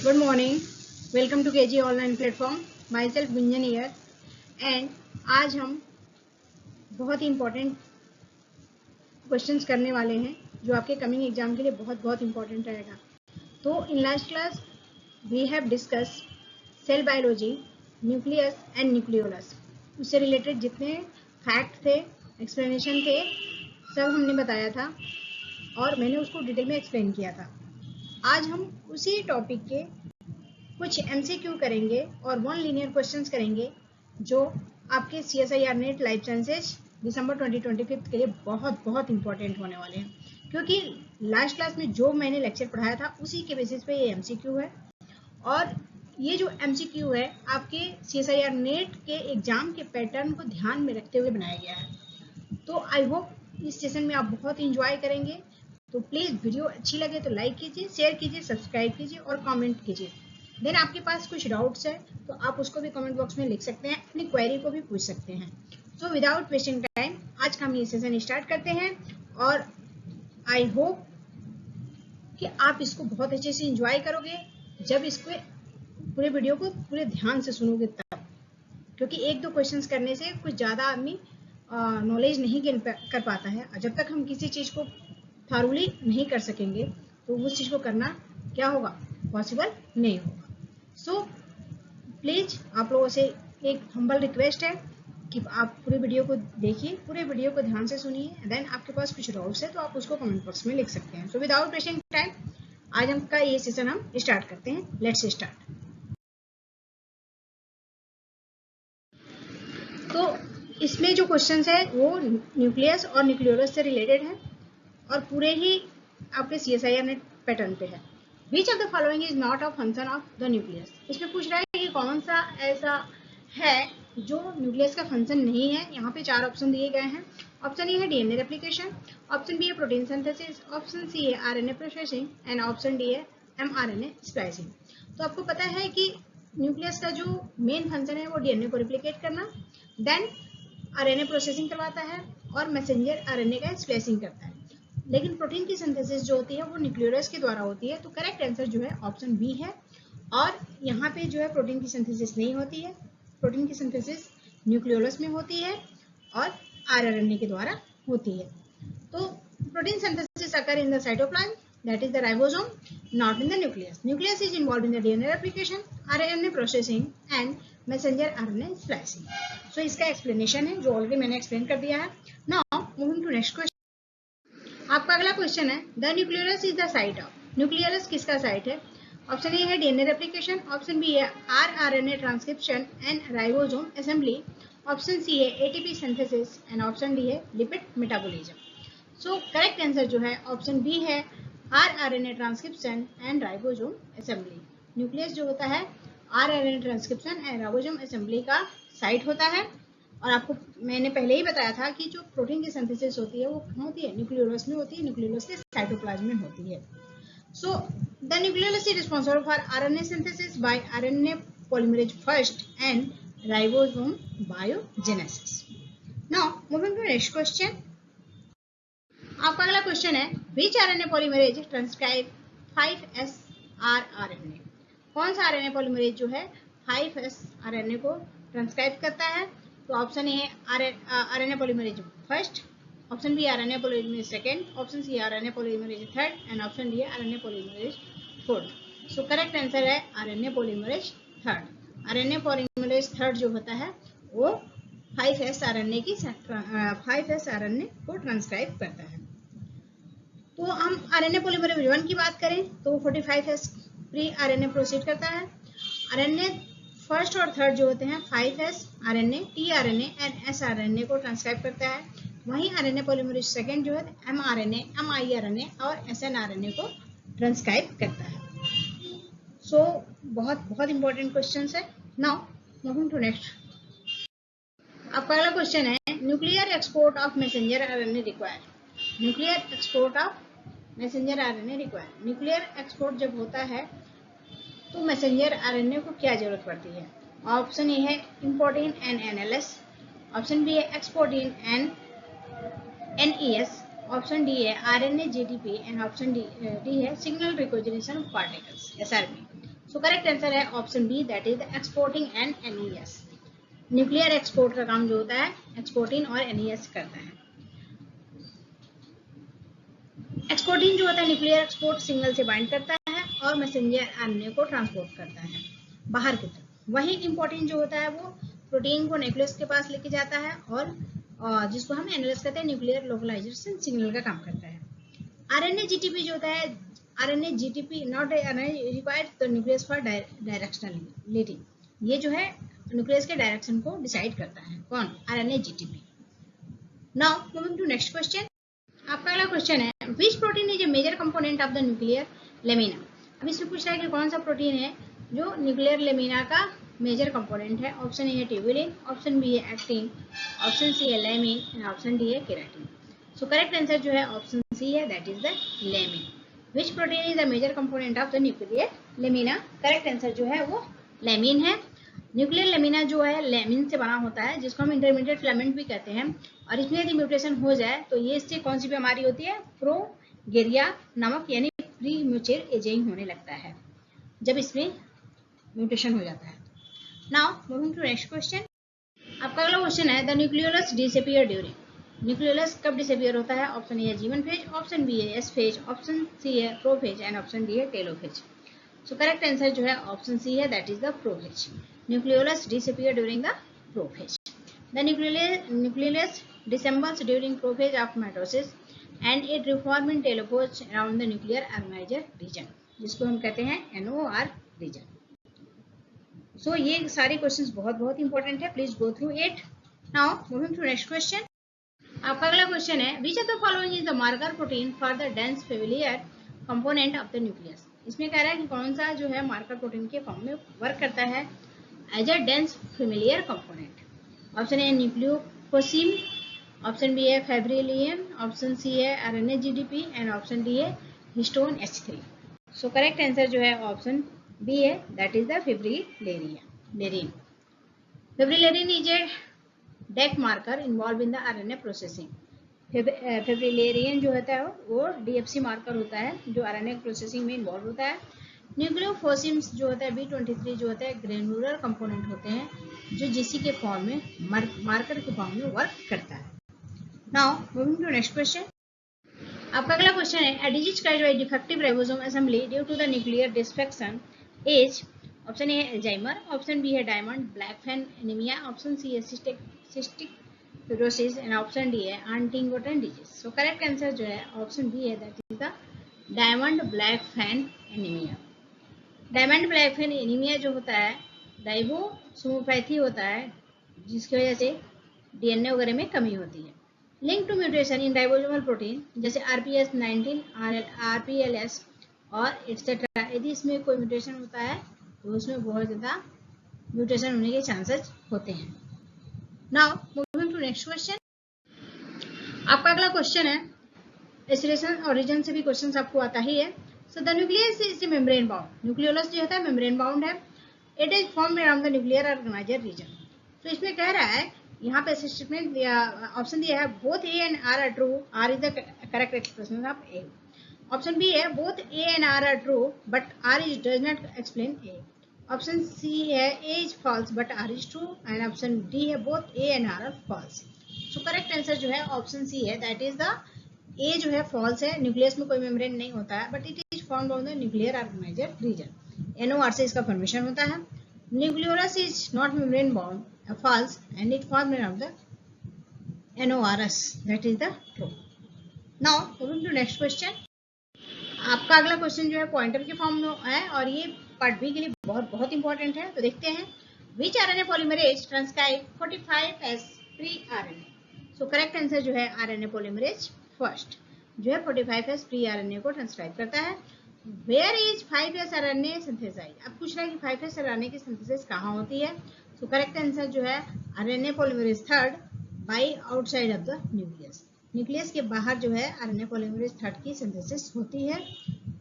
Good morning. Welcome to KG online platform. My self Gunjan year. And आज हम बहुत ही important questions करने वाले हैं जो आपके कमिंग एग्जाम के लिए बहुत बहुत इम्पोर्टेंट रहेगा. तो in last class we have discuss cell biology, nucleus and nucleolus. उससे रिलेटेड जितने फैक्ट थे, एक्सप्लेनेशन थे, सब हमने बताया था और मैंने उसको डिटेल में एक्सप्लेन किया था. आज हम उसी टॉपिक के कुछ MCQ करेंगे और 1 लीनियर क्वेश्चंस करेंगे जो आपके CSIR नेट लाइफ साइंसेज दिसंबर 2025 के लिए बहुत बहुत इंपॉर्टेंट होने वाले हैं, क्योंकि लास्ट क्लास में जो मैंने लेक्चर पढ़ाया था उसी के बेसिस पे ये MCQ है. और ये जो MCQ है आपके CSIR नेट के एग्जाम के पैटर्न को ध्यान में रखते हुए बनाया गया है. तो आई होप इस सेशन में आप बहुत इंजॉय करेंगे. तो प्लीज़ वीडियो अच्छी लगे तो लाइक कीजिए, शेयर कीजिए, सब्सक्राइब कीजिए और कमेंट कीजिए. देन आपके पास कुछ डाउट्स है तो आप उसको भी कमेंट बॉक्स में लिख सकते हैं, अपनी क्वेरी को भी पूछ सकते हैं. सो विदाउट वेस्टिंग टाइम आज का हम ये सेशन स्टार्ट करते हैं और आई होप कि आप इसको बहुत अच्छे से इंजॉय करोगे जब इसको पूरे वीडियो को पूरे ध्यान से सुनोगे तब, क्योंकि एक दो क्वेश्चंस करने से कुछ ज़्यादा आदमी नॉलेज नहीं गेन कर पाता है. जब तक हम किसी चीज़ को थारूली नहीं कर सकेंगे तो उस चीज़ को करना क्या होगा, पॉसिबल नहीं होगा. सो प्लीज़ आप लोगों से एक हम्बल रिक्वेस्ट है कि आप पूरे वीडियो को देखिए, पूरे वीडियो को ध्यान से सुनिए. देन आपके पास कुछ डाउट्स है तो आप उसको कमेंट बॉक्स में लिख सकते हैं. सो विदाउट वेस्टिंग टाइम आज हम का ये सेशन हम स्टार्ट करते हैं. Let's start. तो इसमें जो क्वेश्चंस है वो न्यूक्लियस और न्यूक्लियोलस से रिलेटेड है और पूरे ही आपके CSIR नेट पैटर्न पे है. Which of the following is not a function of the nucleus. इसमें पूछ रहा है कि कौन सा ऐसा है जो न्यूक्लियस का फंक्शन नहीं है. यहाँ पे 4 ऑप्शन दिए गए हैं. ऑप्शन ए है DNA रेप्लिकेशन, ऑप्शन बी है प्रोटीन सिंथेसिस, ऑप्शन सी है RNA processing and option D है mRNA स्प्लाइसिंग. तो आपको पता है कि न्यूक्लियस का जो मेन फंक्शन है वो DNA को रिप्लिकेट करना, देन RNA प्रोसेसिंग करवाता है और मैसेंजर RNA का स्प्लाइसिंग करता है. लेकिन प्रोटीन की सिंथेसिस जो होती है वो न्यूक्लियोलस के द्वारा होती है. तो करेक्ट आंसर जो है ऑप्शन बी है. और यहाँ पे जो है प्रोटीन की सिंथेसिस नहीं होती है, प्रोटीन की सिंथेसिस न्यूक्लियोलस में होती है और RNA के द्वारा होती है. तो protein synthesis occur in the cytoplasm, that is the ribosome, not in the nucleus. Nucleus is involved in the DNA replication, RNA processing and messenger RNA splicing. So इसका एक्सप्लेनेशन है जो ऑलरेडी मैंने explain कर दिया है. Now moving to next question. आपका अगला question है the nucleolus is the site of. Nucleolus किसका साइट है? ऑप्शन ए है DNA रेप्लिकेशन, ऑप्शन बी है rRNA transcription and ribosome assembly, option C है ATP synthesis and option D है lipid metabolism. So correct answer जो है option B है rRNA transcription and ribosome assembly. Nucleus जो होता है rRNA transcription and ribosome assembly का साइट होता है. और आपको मैंने पहले ही बताया था कि जो प्रोटीन की सिंथेसिस होती है वो कहाँ होती है, न्यूक्लियोलस में होती है, न्यूक्लियोलस के साइटोप्लाज्म में होती है. So the nucleolus is responsible for RNA synthesis by RNA polymerase first and ribosome biogenesis. Now moving to next question. आपका अगला क्वेश्चन है which RNA polymerase transcribe 5S rRNA. कौन सा RNA पॉलीमरेज जो है 5S RNA को transcribe करता है? तो ऑप्शन ए है RNA polymerase first, option B RNA polymerase second, option C RNA polymerase third and option D है RNA polymerase fourth. So correct answer है RNA polymerase third. RNA polymerase third जो होता है वो 5S RNA की 5S RNA को transcribe करता है. तो हम RNA पॉलीमरेज 1 की बात करें तो 45S प्री RNA प्रोसीड करता है. RNA फर्स्ट और थर्ड जो होते हैं 5S RNA, tRNA and sRNA को ट्रांसक्राइब करता है. वहीं RNA पॉलीमरेज सेकेंड जो है mRNA, miRNA और snRNA को ट्रांसक्राइब करता है. सो बहुत बहुत इंपॉर्टेंट क्वेश्चन है. Now moving to next. आपका अगला क्वेश्चन है nuclear export of messenger RNA require. Nuclear export of messenger RNA require. Nuclear export जब होता है तो मैसेंजर RNA को क्या जरूरत पड़ती है? ऑप्शन ए है importin and NLS, option B है exportin and NES, option D है RNA GTP and option D है signal recognition particles SRP. So correct answer है option B, that is the exporting and NES। Nuclear export का काम जो होता है exporting और NES करता है। एक्सपोर्टिंग जो होता है न्यूक्लियर एक्सपोर्ट सिग्नल से बाइंड करता है और मैसेंजर RNA को ट्रांसपोर्ट करता है बाहर की तरफ। वही इंपॉर्टेंट जो होता है वो प्रोटीन को न्यूक्लियस के पास लेके जाता है और जिसको हम एनालाइज कहते हैं, न्यूक्लियर लोकलाइजेशन सिग्नल का काम करता है। RNA GTP जो होता है, RNA GTP not required the nucleus for directionality. ये जो है न्यूक्लियस के डायरेक्शन को डिसाइड करता है, कौन? RNA GTP। Now moving to next question. आपका अगला क्वेश्चन है, which protein is a major component of the nuclear lamina. अब इसमें पूछ रहा है कि कौन सा प्रोटीन है जो न्यूक्लियर लेमिना का मेजर कंपोनेंट है। ऑप्शन ए है ट्यूबुलिन, ऑप्शन बी है एक्टिन, ऑप्शन सी है लेमिन एंड ऑप्शन डी है केराटिन। सो करेक्ट आंसर जो है ऑप्शन सी है, that is the lamin. Which protein is the major component of the nuclear lamina. Correct answer जो है वो lamin है। न्यूक्लियर लेमिना जो है लेमिन से बना होता है, जिसको हम इंटरमीडिएट फिलामेंट भी कहते हैं। और इसमें यदि म्यूटेशन हो जाए तो ये इससे कौन सी बीमारी होती है? प्रोगेरिया नामक, यानी प्री म्यूचुअल एजिंग होने लगता है जब इसमें म्यूटेशन हो जाता है। Now moving to next question. आपका अगला क्वेश्चन है, the nucleolus disappear during. Nucleolus कब डिसअपीयर होता है? ऑप्शन ए है जीवन फेज, ऑप्शन बी है एस फेज, ऑप्शन सी है प्रोफेज एंड ऑप्शन डी है टेलोफेज। सो करेक्ट आंसर जो है ऑप्शन सी है, that is the prophase. Nucleolus disappear during the prophase. The nucleolus disassembles during prophase of mitosis and it reforms in telophores around the nuclear organizer region, जिसको हम कहते हैं NOR region। सो ये सारे questions बहुत important है, please go through it. Now moving to next question. आपका अगला क्वेश्चन है, which of the following is the marker protein for the dense familiar component of the nucleus. इसमें कह रहा है कि कौन सा जो है मार्कर प्रोटीन के फॉर्म में वर्क करता है as a dense familiar component. Option A nucleophosmin, option B है फेब्रिलियन, ऑप्शन सी है RNA GDP and option D है histone H3। So correct answer जो है ऑप्शन बी है, that is the fibrillarin. Fibrillarin is a deck marker involve in the RNA processing. Fibrillarin जो होता है वो DFC मार्कर होता है जो RNA प्रोसेसिंग में इन्वॉल्व होता है। न्यूक्लियोफोसिम्स जो होता है B23 जो होता है ग्रेनुलर कंपोनेंट होते हैं जो GC के फॉर्म में मार्कर के फॉर्म में वर्क करता है। Now moving to next question. आपका अगला क्वेश्चन है, a disease caused by defective ribosome assembly due to the nuclear dysfunction is option A है अल्जाइमर, ऑप्शन बी है Diamond Blackfan anaemia, option C है cystic fibrosis and option D है Huntington disease. So correct answer जो है option B है, that is the Diamond Blackfan anaemia. Diamond Blackfan anaemia जो होता है राइबोसोमोपैथी होता है, जिसकी वजह से DNA वगैरह में कमी होती है। Link to mutation in ribosomal protein जैसे RPS19, RPLS और एटसेट्रा। यदि इसमें कोई म्यूटेशन होता है तो उसमें बहुत ज़्यादा म्यूटेशन होने के चांसेस होते हैं। Now moving to next question. आपका अगला क्वेश्चन है, एसिलेशन ओरिजिन से भी क्वेश्चन आपको आता ही है। So the nucleus is membrane bound. Nucleolus जो होता है मेम्ब्रेन बाउंड है। It is formed around the nuclear organiser region. तो इसमें कह रहा है, यहाँ पे स्टेटमेंट ऑप्शन दिया है, both A and R are true, R is the correct expression of A. Option B है, both A and R are true but R is does not explain A. Option C है, A is false but R is true and option D है, both A and R are false. So correct answer जो है option C है, that is the ए जो है false है। Nucleus में कोई मेम्ब्रेन नहीं होता है but it is formed on the nuclear organiser region. NOR से इसका फॉर्मेशन होता है। Nucleolus is not membrane bound, false and it formed around the NORs, that is the true. Now moving to next question। आपका अगला question जो है pointer के form में है और ये पार्ट बी के लिए बहुत इंपॉर्टेंट है। तो देखते हैं, विच RNA polymerase transcribe 45S pre RNA। सो करेक्ट आंसर जो है RNA पॉलीमरेज फर्स्ट जो है 45S प्री RNA को ट्रांसक्राइब करता है। Where is 5S RNA synthesise. अब पूछ रहा है कि 5S RNA की सिंथेसिस कहाँ होती है। तो करेक्ट आंसर जो है RNA polymerase third by outside of the nucleus. Nucleus के बाहर जो है RNA पॉलीमरेज थर्ड की सिंथेसिस होती है।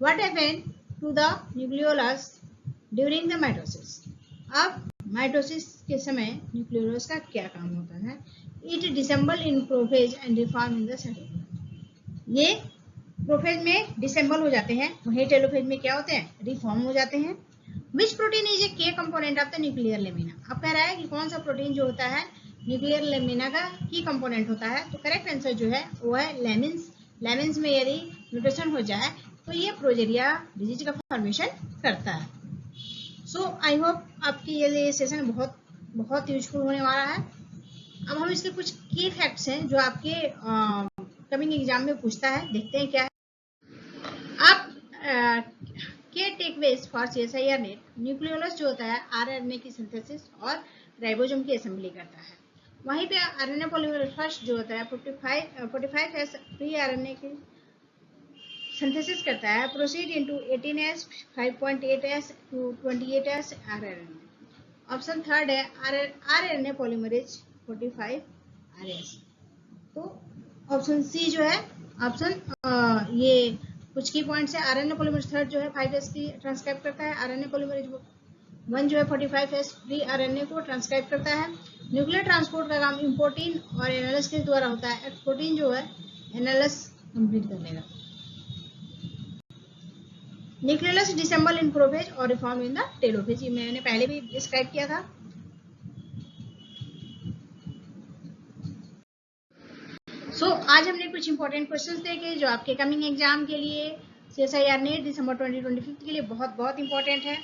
What happened to the nucleolus during the mitosis. अब माइटोसिस के समय न्यूक्लियोलस का क्या काम होता है? It disassemble in prophase and reform in the cytoplasm. ये प्रोफेज में डिसेंबल हो जाते हैं, वहीं टेलोफेज में क्या होते हैं? रिफॉर्म हो जाते हैं। विच प्रोटीन इज ए के component of the nuclear lamina. अब कह रहा है कि कौन सा प्रोटीन जो होता है न्यूक्लियर लेमिना का की कंपोनेंट होता है। तो करेक्ट आंसर जो है वो है लेमिन्स। लेमिन्स में यदि म्यूटेशन हो जाए तो ये प्रोजेरिया डिजीज का फॉर्मेशन करता है। सो आई होप आपकी ये सेशन बहुत यूजफुल होने वाला है। अब हम इसके कुछ की फैक्ट्स हैं जो आपके कमिंग एग्जाम में पूछता है, देखते हैं क्या है। आप के टेकवेज फॉर CSIR नेट, न्यूक्लियोलस जो होता है आरएनए की सिंथेसिस और राइबोसोम की असेंबली करता है। वहीं पे आरएनए पॉलीमरेज फर्स्ट जो होता है 45S प्री आरएनए की सिंथेसिस करता है, proceed into 18S 5.8S to 28S RNA. Option third है आरएनए पॉलीमरेज 45RS। तो ऑप्शन सी जो है ऑप्शन ये कुछ की पॉइंट्स है। आरएनए पॉलीमरेज थर्ड जो है 5S की ट्रांसक्राइब करता है। आरएनए पॉलीमरेज 1 जो है 45S प्री आरएनए को ट्रांसक्राइब करता है। न्यूक्लियर ट्रांसपोर्ट का काम इम्पोर्टिन और एनालस के द्वारा होता है। एक्सपोर्टिन जो है एनालस कंप्लीट कर लेगा। न्यूक्लियोलस डिसेंबल इन प्रोफेज और रिफॉर्म इन द टेलोफेज, ये मैंने पहले भी डिस्क्राइब किया था। आज हमने कुछ इंपॉर्टेंट क्वेश्चंस देखे जो आपके कमिंग एग्जाम के लिए CSIR नेट दिसंबर 2025 के लिए बहुत इंपॉर्टेंट है।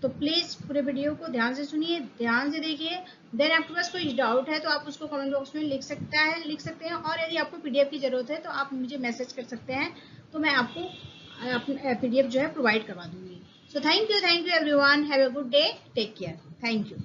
तो प्लीज पूरे वीडियो को ध्यान से सुनिए, ध्यान से देखिए। देन आपके पास कोई डाउट है तो आप उसको कमेंट बॉक्स में लिख सकते हैं और यदि आपको PDF की जरूरत है तो आप मुझे मैसेज कर सकते हैं, तो मैं आपको PDF जो है प्रोवाइड करवा दूंगी। So thank you everyone, have a good day, take care, thank you.